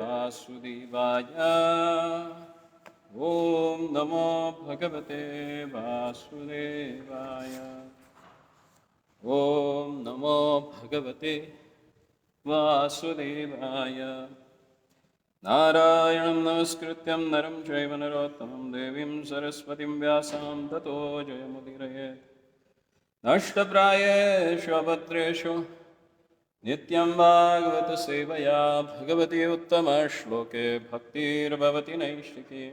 वासुदेवाय। ॐ नमो भगवते वासुदेवाय। ॐ नमो भगवते वासुदेवाय। नारायणं नमस्कृत्यं नरं चैव नरोत्तमं देवीं सरस्वतीं व्यासां ततो जयमुदीरयेत्। नष्टप्रायेषु अभद्रेषु नित्यं भागवत सेवया भगवती उत्तमश्लोके भक्तिर्भवति नैष्ठिकी।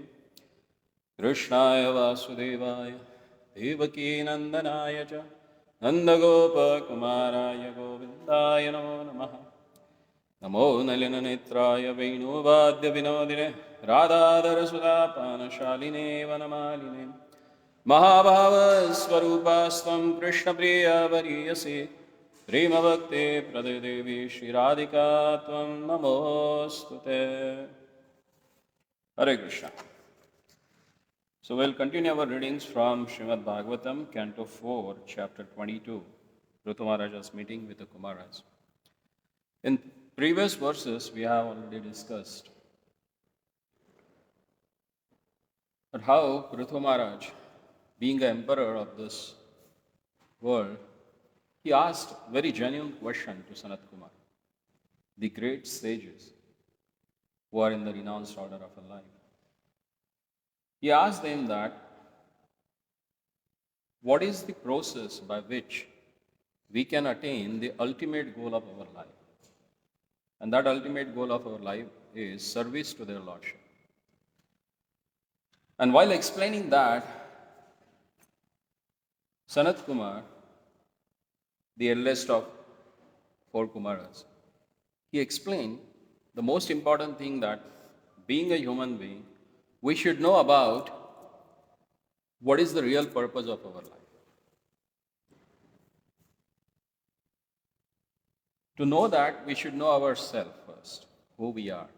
कृष्णाय वासुदेवाय देवकीनन्दनाय च नन्दगोपकुमाराय गोविन्दाय नमो नमः। नमो नलिननेत्राय वेणुवाद्यविनोदिने राधाधरसुधापानशालिने वनमालिने महाभावस्वरूपास्त्वं कृष्णप्रियवरीयसी प्रेमभक्ते प्रददेवी श्रीराधिका त्वं नमोऽस्तुते। Hare Krishna. So we'll continue our readings from Srimad Bhagavatam, Canto 4, Chapter 22, Prithu Maharaja's meeting with the Kumaras. In previous verses, we have already discussed but how Prithu Maharaj, being the emperor of this world, he asked very genuine question to Sanat Kumar, the great sages who are in the renounced order of life. He asked them that, what is the process by which we can attain the ultimate goal of our life? And that ultimate goal of our life is service to their Lordship. And while explaining that, Sanat Kumar, the eldest of 4 Kumaras, he explained the most important thing that being a human being, we should know about what is the real purpose of our life. To know that, we should know ourselves first, who we are,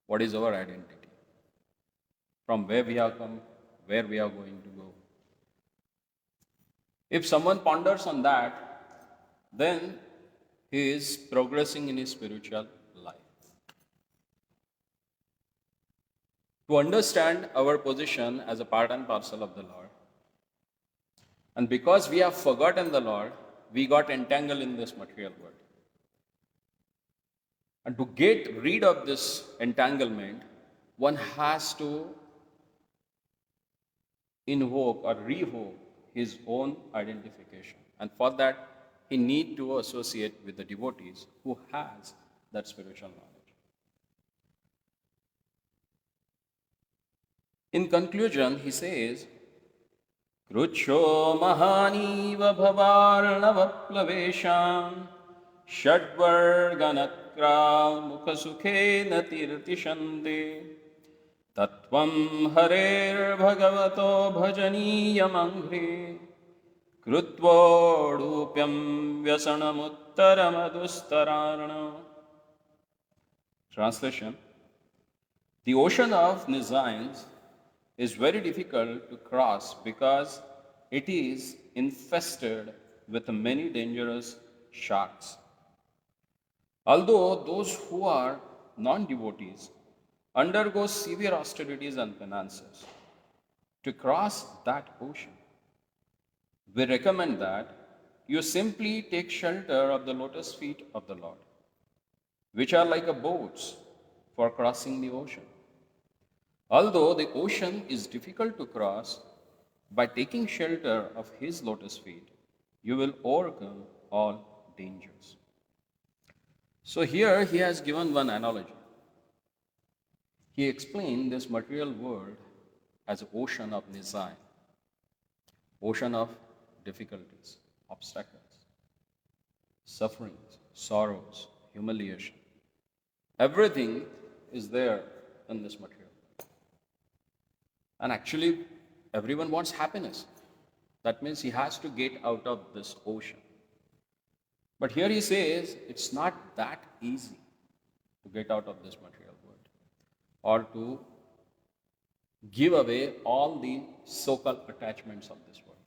what is our identity, from where we have come, where we are going to go. If someone ponders on that, then he is progressing in his spiritual life. To understand our position as a part and parcel of the Lord, and because we have forgotten the Lord, we got entangled in this material world. And to get rid of this entanglement, one has to invoke or revoke his own identification. And for that, he need to associate with the devotees who has that spiritual knowledge. In conclusion, he says, Krucho mahaniva bhavarnavaplavesham षड्वर्गनक्रा मुखसुखेन तीर्तिशन्ते तत्त्वं हरेर्भगवतो भजनीयमङ्घ्रि कृत्वोडूप्यं व्यसनमुत्तरमधुस्तरार्ण. Translation: the ocean of nescience is very difficult to cross because it is infested with many dangerous sharks. Although those who are non-devotees undergo severe austerities and penances to cross that ocean, we recommend that you simply take shelter of the lotus feet of the Lord, which are like boats for crossing the ocean. Although the ocean is difficult to cross, by taking shelter of his lotus feet, you will overcome all dangers. So here he has given one analogy. He explained this material world as an ocean of nescience, ocean of difficulties, obstacles, sufferings, sorrows, humiliation. Everything is there in this material. And actually, everyone wants happiness. That means he has to get out of this ocean. But here he says it's not that easy to get out of this material world or to give away all the so-called attachments of this world.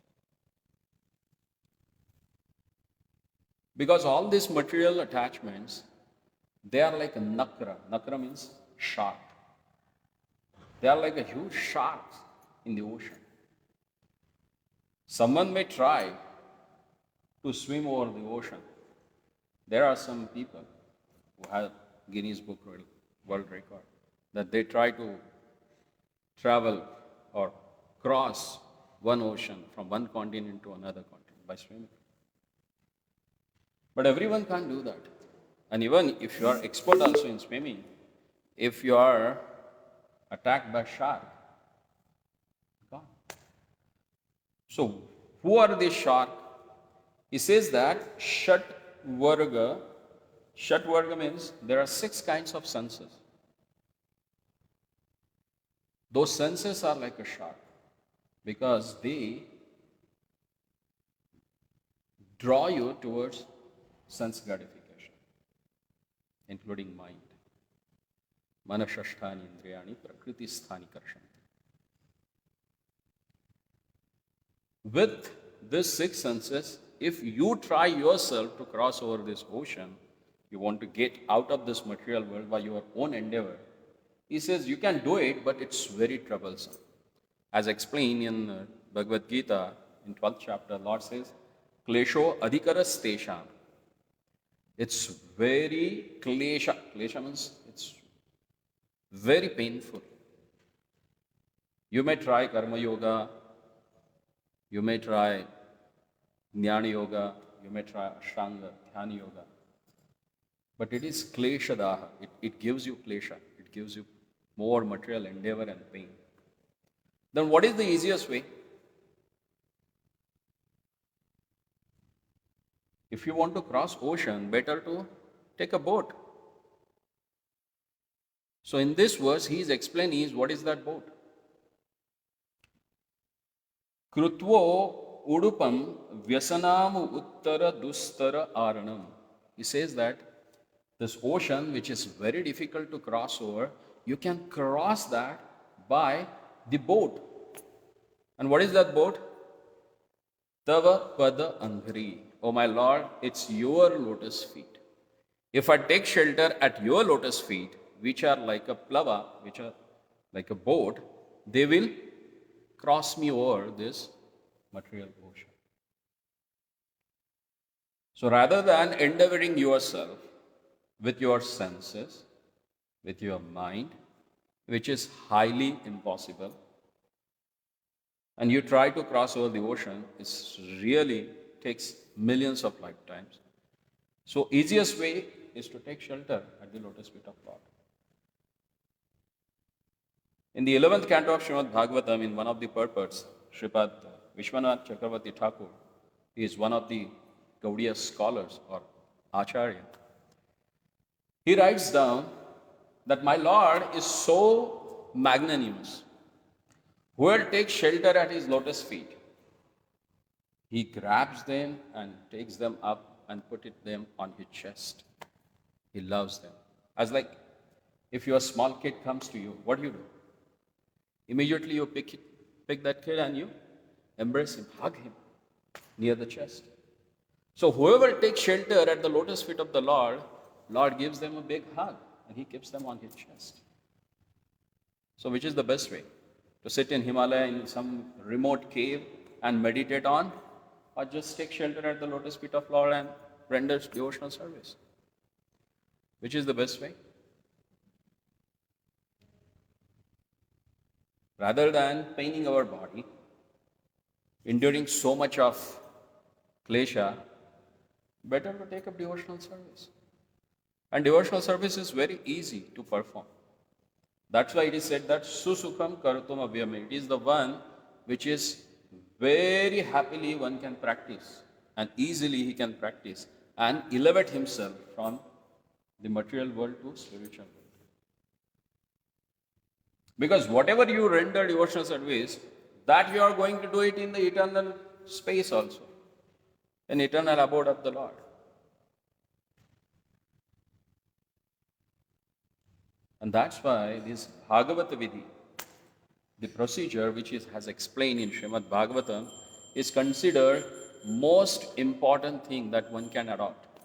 Because all these material attachments, they are like a nakra. Nakra means shark. They are like a huge sharks in the ocean. Someone may try to swim over the ocean. There are some people who have Guinness Book World Record that they try to travel or cross one ocean from one continent to another continent by swimming. But everyone can't do that. And even if you are expert also in swimming, if you are attacked by shark, gone. So who are these sharks? He says that Shatvarga means there are 6 kinds of senses. Those senses are like a shark because they draw you towards sense gratification, including mind. Manashasthani indriyani prakriti sthani karshanti. With these 6 senses, if you try yourself to cross over this ocean, you want to get out of this material world by your own endeavor, he says you can do it, but it's very troublesome. As explained in Bhagavad Gita, in 12th chapter, Lord says, Klesho adhikaras tesham. It's very klesha. Klesha means it's very painful. You may try karma yoga, you may try jnana yoga, you may try ashtanga, dhyana yoga. But it is klesha daha. It gives you klesha. It gives you more material endeavor and pain. Then what is the easiest way? If you want to cross ocean, better to take a boat. So in this verse, he is explaining what is that boat. Krutvo udupam vyasanam uttara dustara aranam. He says that this ocean, which is very difficult to cross over, you can cross that by the boat. And what is that boat? Tava pada anghri. Oh my Lord, it's your lotus feet. If I take shelter at your lotus feet, which are like a plava, which are like a boat, they will cross me over this material ocean. So rather than endeavoring yourself with your senses, with your mind, which is highly impossible, and you try to cross over the ocean, it really takes millions of lifetimes. So easiest way is to take shelter at the lotus feet of Lord. In the 11th canto of Srimad Bhagavatam, in one of the purports, Sripad Vishwanath Chakravarti Thakur, he is one of the Gaudiya scholars or Acharya. He writes down that my Lord is so magnanimous. Whoever takes shelter at his lotus feet, he grabs them and takes them up and put them on his chest. He loves them. As like if your small kid comes to you, what do? Immediately you pick that kid and you embrace him, hug him near the chest. So whoever takes shelter at the lotus feet of the Lord, Lord gives them a big hug and he keeps them on his chest. So which is the best way? To sit in Himalaya in some remote cave and meditate on, or just take shelter at the lotus feet of Lord and render devotional service? Which is the best way? Rather than paining our body, enduring so much of klesha, better to take up devotional service. And devotional service is very easy to perform. That's why it is said that susukham karatum avyame. It is the one which is very happily one can practice, and easily he can practice and elevate himself from the material world to spiritual world. Because whatever you render devotional service, that you are going to do it in the eternal space also, an eternal abode of the Lord. And that's why this Bhagavata Vidhi, the procedure which has explained in Srimad Bhagavatam, is considered most important thing that one can adopt.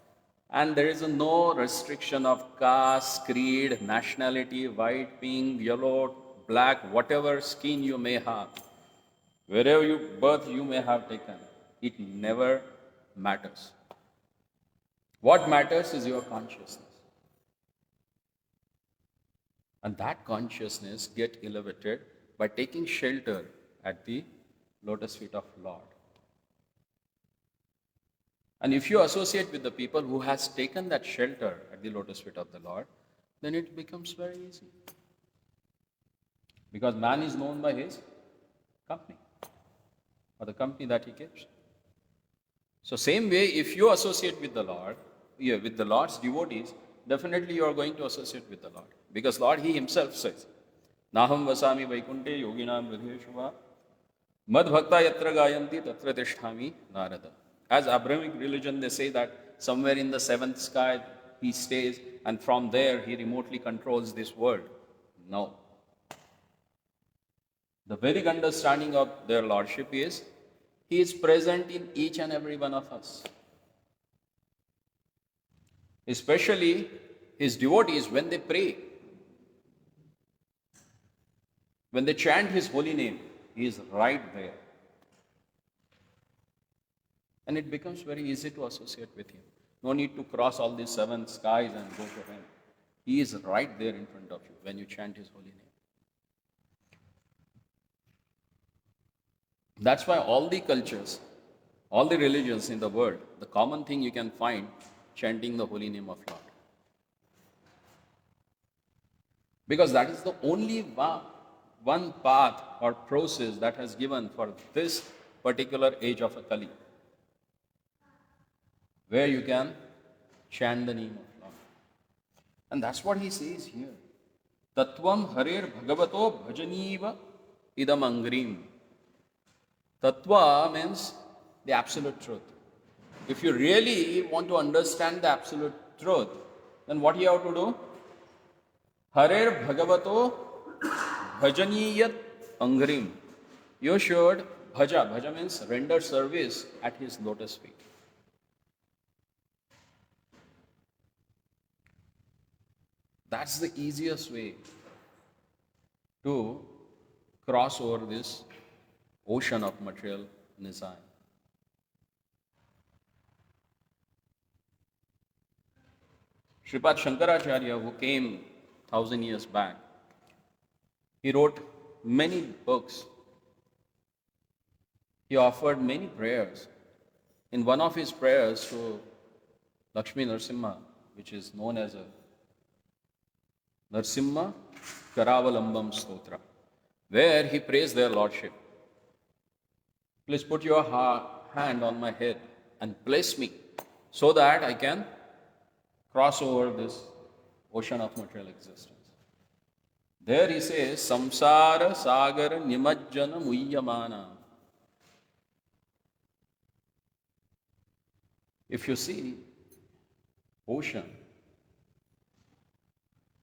And there is no restriction of caste, creed, nationality, white, pink, yellow, black, whatever skin you may have, wherever you birth you may have taken, it never matters. What matters is your consciousness. And that consciousness get elevated by taking shelter at the lotus feet of Lord. And if you associate with the people who has taken that shelter at the lotus feet of the Lord, then it becomes very easy. Because man is known by his company, or the company that he keeps. So same way, if you associate with the Lord, with the Lord's devotees, definitely you are going to associate with the Lord. Because Lord, He Himself says, Naham vasami vaikunte yoginam hridayeshuva mad bhakta yatra gayanti tatra tisthami narada. As Abrahamic religion, they say that somewhere in the seventh sky He stays, and from there He remotely controls this world. No. The very understanding of their Lordship is, He is present in each and every one of us. Especially His devotees, when they pray, when they chant His holy name, He is right there. And it becomes very easy to associate with Him. No need to cross all these seven skies and go to Him. He is right there in front of you when you chant His holy name. That's why all the cultures, all the religions in the world, the common thing you can find, chanting the holy name of Lord. Because that is the only one path or process that has given for this particular age of a Kali, where you can chant the name of Lord. And that's what he says here. Tattvam harer bhagavato bhajaniva idam angrim. Tattva means the absolute truth. If you really want to understand the absolute truth, then what you have to do? Harer bhagavato bhajaniyat angrim. You should bhaja. Bhaja means render service at His lotus feet. That's the easiest way to cross over this ocean of material desire. Sripad Shankaracharya, who came 1,000 years back, he wrote many books. He offered many prayers. In one of his prayers to Lakshmi Narasimha, which is known as a Narasimha Karavalambam Stotra, where he prays their Lordship. Please put your hand on my head and bless me so that I can cross over this ocean of material existence. There he says, Samsara Sagara Nimajjana Muyyamana. If you see ocean,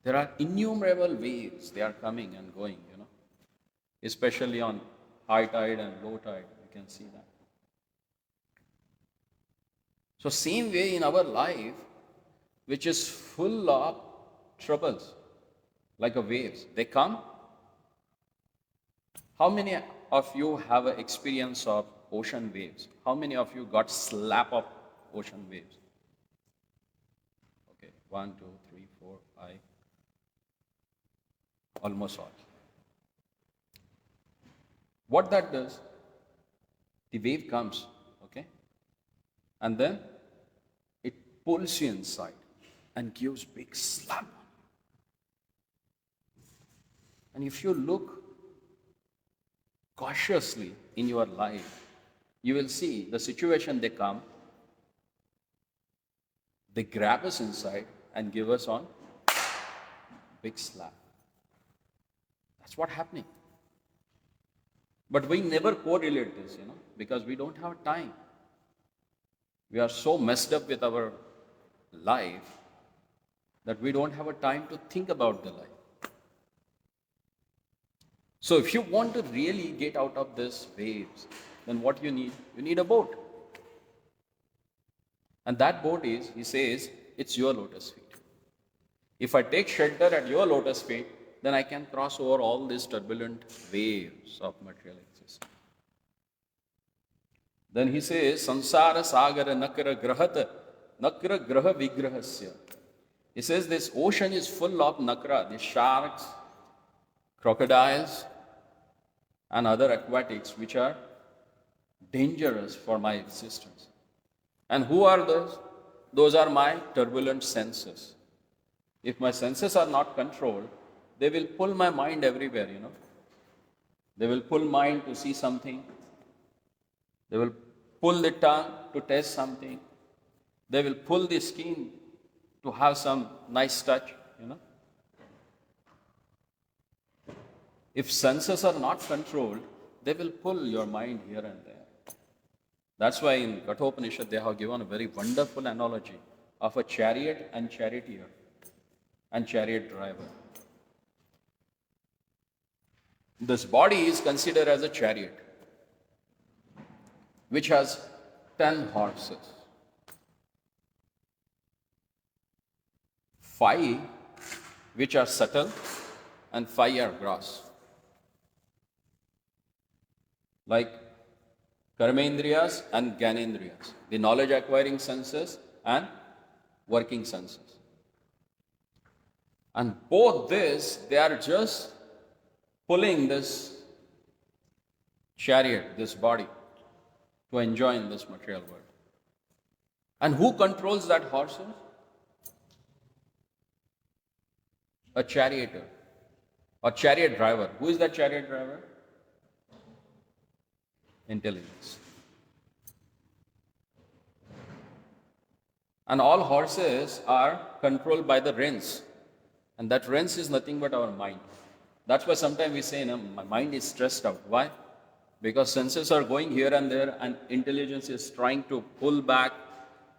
there are innumerable waves. They are coming and going, especially on high tide and low tide. You can see that. So same way in our life, which is full of troubles, like a waves. They come. How many of you have an experience of ocean waves? How many of you got slap of ocean waves? Okay, 1, 2, 3, 4, 5. Almost all. What that does, the wave comes, okay? And then it pulls you inside and gives big slap. And if you look cautiously in your life, you will see the situation they come, they grab us inside and give us on big slap. That's what's happening. But we never correlate this, because we don't have time. We are so messed up with our life that we don't have a time to think about the life. So if you want to really get out of these waves, then what you need? You need a boat. And that boat is, he says, It's your lotus feet. If I take shelter at your lotus feet, then I can cross over all these turbulent waves of material existence. Then he says, Sansara Sagara Nakra Graha Vigrahasya. He says this ocean is full of nakra, the sharks, crocodiles, and other aquatics which are dangerous for my existence. And who are those? Those are my turbulent senses. If my senses are not controlled, they will pull my mind everywhere, They will pull mind to see something. They will pull the tongue to taste something. They will pull the skin to have some nice touch, If senses are not controlled, they will pull your mind here and there. That's why in Kathopanishad they have given a very wonderful analogy of a chariot and charioteer and chariot driver. This body is considered as a chariot, which has 10 horses. 5 which are subtle and 5 are gross. Like karmendriyas and gyanendriyas, the knowledge acquiring senses and working senses. And both this, they are just pulling this chariot, this body, to enjoy in this material world. And who controls that horses? A charioteer or chariot driver. Who is that chariot driver? Intelligence. And all horses are controlled by the reins. And that reins is nothing but our mind. That's why sometimes we say, my mind is stressed out. Why? Because senses are going here and there and intelligence is trying to pull back.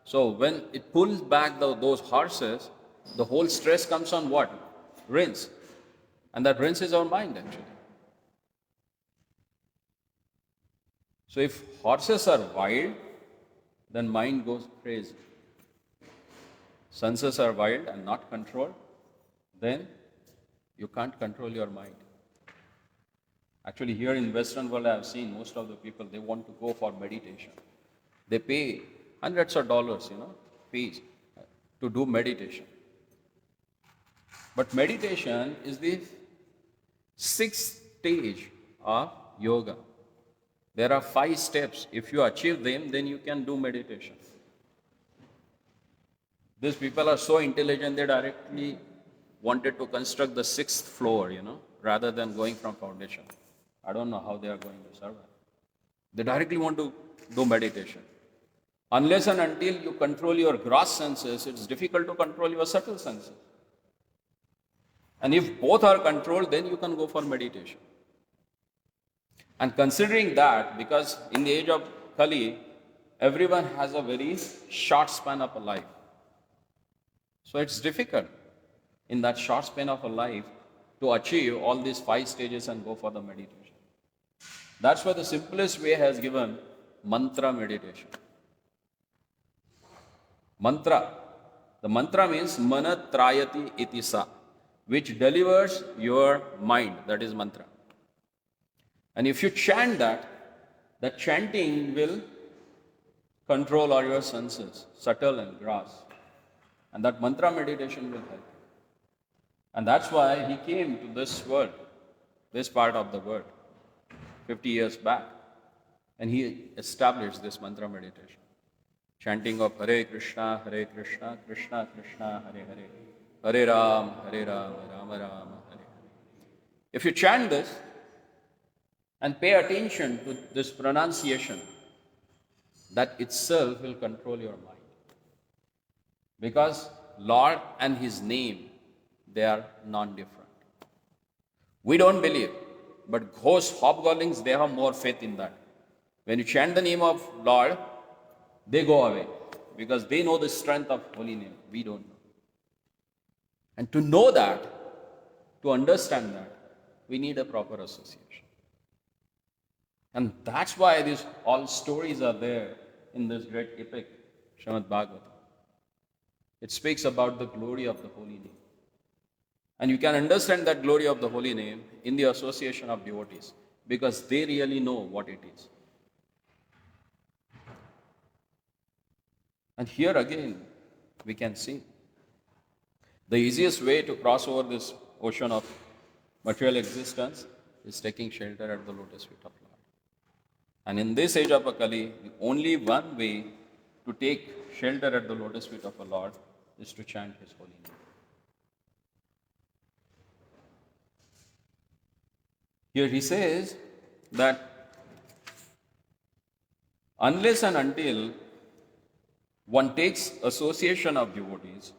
So when it pulls back those horses, the whole stress comes on what? Reins. And that reins is our mind actually. So if horses are wild, then mind goes crazy. Senses are wild and not controlled, then you can't control your mind. Actually, here in Western world, I have seen most of the people, they want to go for meditation. They pay hundreds of dollars, fees to do meditation. But meditation is the 6th stage of yoga. There are 5 steps. If you achieve them, then you can do meditation. These people are so intelligent, they directly wanted to construct the 6th floor, rather than going from foundation. I don't know how they are going to survive. They directly want to do meditation. Unless and until you control your gross senses, it's difficult to control your subtle senses. And if both are controlled, then you can go for meditation. And considering that, because in the age of Kali, everyone has a very short span of a life. So it's difficult in that short span of a life to achieve all these 5 stages and go for the meditation. That's why the simplest way has given mantra meditation. Mantra. The mantra means manatrayati itisa, which delivers your mind. That is mantra. And if you chant that, the chanting will control all your senses, subtle and gross. And that mantra meditation will help. And that's why he came to this world, this part of the world, 50 years back. And he established this mantra meditation. Chanting of Hare Krishna, Krishna Krishna, Hare Hare, Hare Ram, Ram Ram, Hare Hare. If you chant this and pay attention to this pronunciation, that itself will control your mind. Because Lord and His name, they are non-different. We don't believe, but ghosts, hobgoblins, they have more faith in that. When you chant the name of Lord, they go away because they know the strength of holy name. We don't know. And to know that, to understand that, we need a proper association. And that's why these all stories are there in this great epic, Srimad Bhagavatam. It speaks about the glory of the holy name. And you can understand that glory of the holy name in the association of devotees because they really know what it is. And here again, we can see the easiest way to cross over this ocean of material existence is taking shelter at the lotus feet of Lord. And in this age of Akali, the only one way to take shelter at the lotus feet of a Lord is to chant His holy name. Here he says that unless and until one takes association of devotees,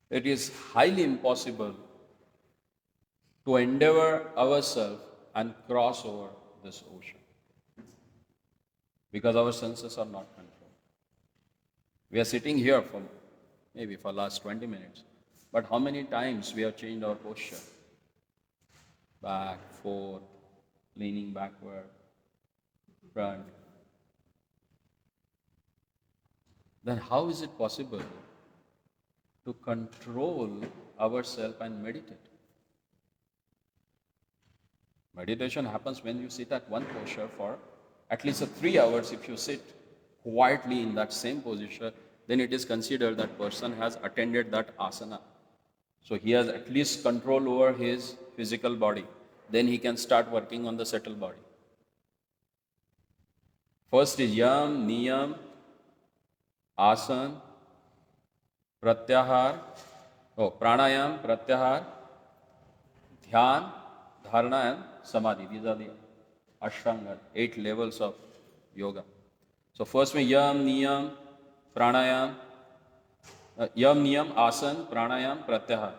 it is highly impossible to endeavor ourselves and cross over this ocean because our senses are not controlled. We are sitting here for maybe for last 20 minutes, but how many times we have changed our posture? Back, forth, leaning backward, front. Then how is it possible to control ourselves and meditate? Meditation happens when you sit at one posture for at least 3 hours. If you sit quietly in that same position, then it is considered that person has attended that asana. So he has at least control over his physical body. Then he can start working on the subtle body. First is yam, niyam, asan, pratyahar, pranayam, pratyahar, dhyan, dharana and samadhi. These are the ashtanga, 8 levels of yoga. So first में yam, niyam, pranayam, yam, niyam, asan, pranayam, pratyahar.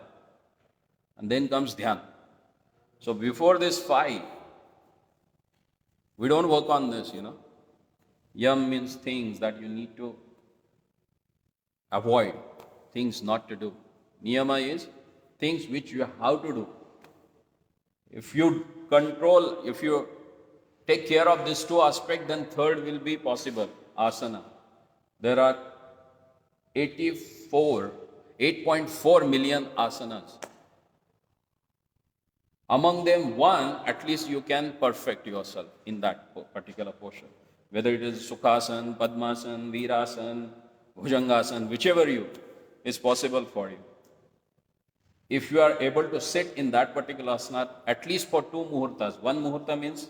And then comes dhyan. So before this 5, we don't work on this, Yam means things that you need to avoid, things not to do. Niyama is things which you have to do. If you take care of these 2 aspects, then third will be possible, asana. There are 8.4 million asanas. Among them, one, at least you can perfect yourself in that particular portion. Whether it is Sukhasan, Padmasan, Virasan, Bhujangasan, whichever is possible for you. If you are able to sit in that particular asana, at least for 2 muhurtas. 1 muhurta means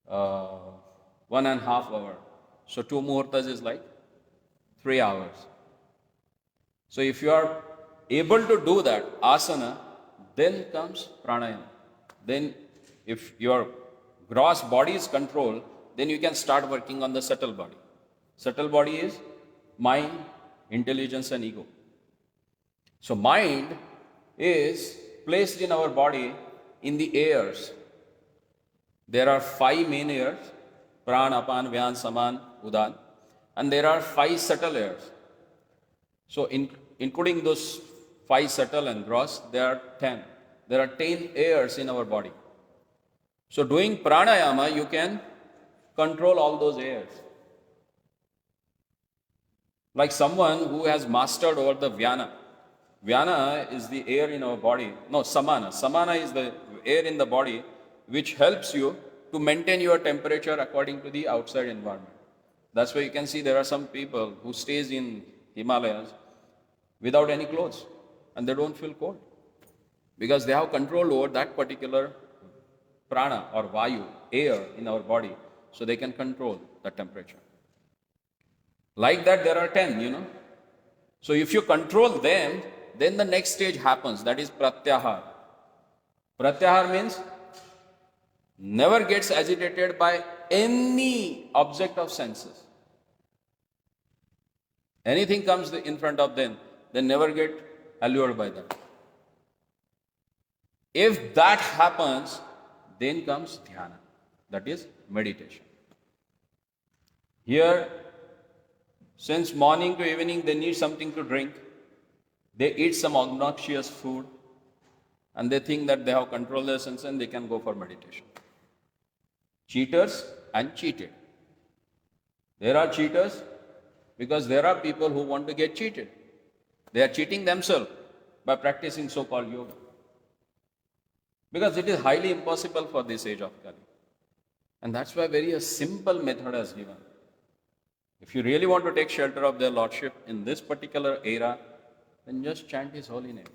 1.5 hours. So 2 muhurtas is like 3 hours. So if you are able to do that, asana, then comes pranayama. Then if your gross body is controlled, then you can start working on the subtle body. Subtle body is mind, intelligence and ego. So mind is placed in our body in the airs. There are 5 main airs, prana, apan, vyan, saman, udan. And there are 5 subtle airs. So including those 5 subtle and gross, there are 10. There are 10 airs in our body. So doing pranayama, you can control all those airs. Like someone who has mastered over the vyana. Vyana is the air in our body. No, samana. Samana is the air in the body which helps you to maintain your temperature according to the outside environment. That's why you can see there are some people who stays in Himalayas without any clothes and they don't feel cold because they have control over that particular prana or vayu, air in our body, so they can control the temperature. Like that there are 10, So if you control them, then the next stage happens, that is pratyahar. Pratyahar means never gets agitated by any object of senses. Anything comes in front of them, they never get allured by that. If that happens, then comes dhyana, that is meditation. Here, since morning to evening they need something to drink, they eat some obnoxious food, and they think that they have controlled their senses and they can go for meditation. Cheaters and cheated. There are cheaters Because there are people who want to get cheated. They are cheating themselves by practicing so-called yoga. Because it is highly impossible for this age of Kali. And that's why very a simple method is given. If you really want to take shelter of their Lordship in this particular era, then just chant His holy name.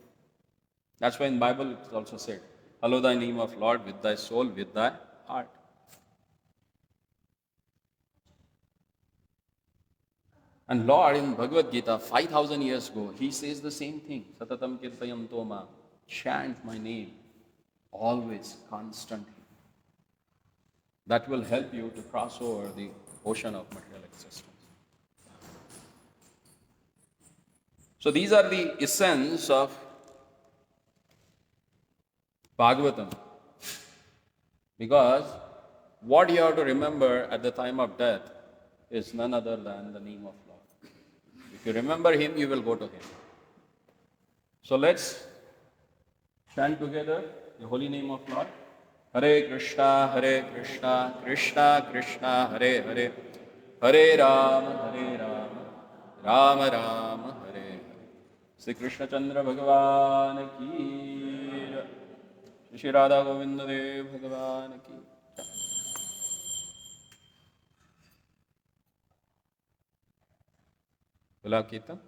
That's why in Bible it's also said, hallow thy name of Lord with thy soul, with thy heart. And Lord in Bhagavad Gita, 5,000 years ago, He says the same thing. Satatam kirtayam toma. Chant my name always, constantly. That will help you to cross over the ocean of material existence. So these are the essence of Bhagavatam. Because what you have to remember at the time of death is none other than the name of Lord. If you remember Him, you will go to Him. So let's chant together the holy name of Lord. Hare Krishna, Krishna Krishna, Hare Hare, Hare Rama, Rama Rama, Hare Hare. Sri Krishna Chandra Bhagavan ki, Shri Radha Govinda Dev Bhagavan ki. Bola Kirtan.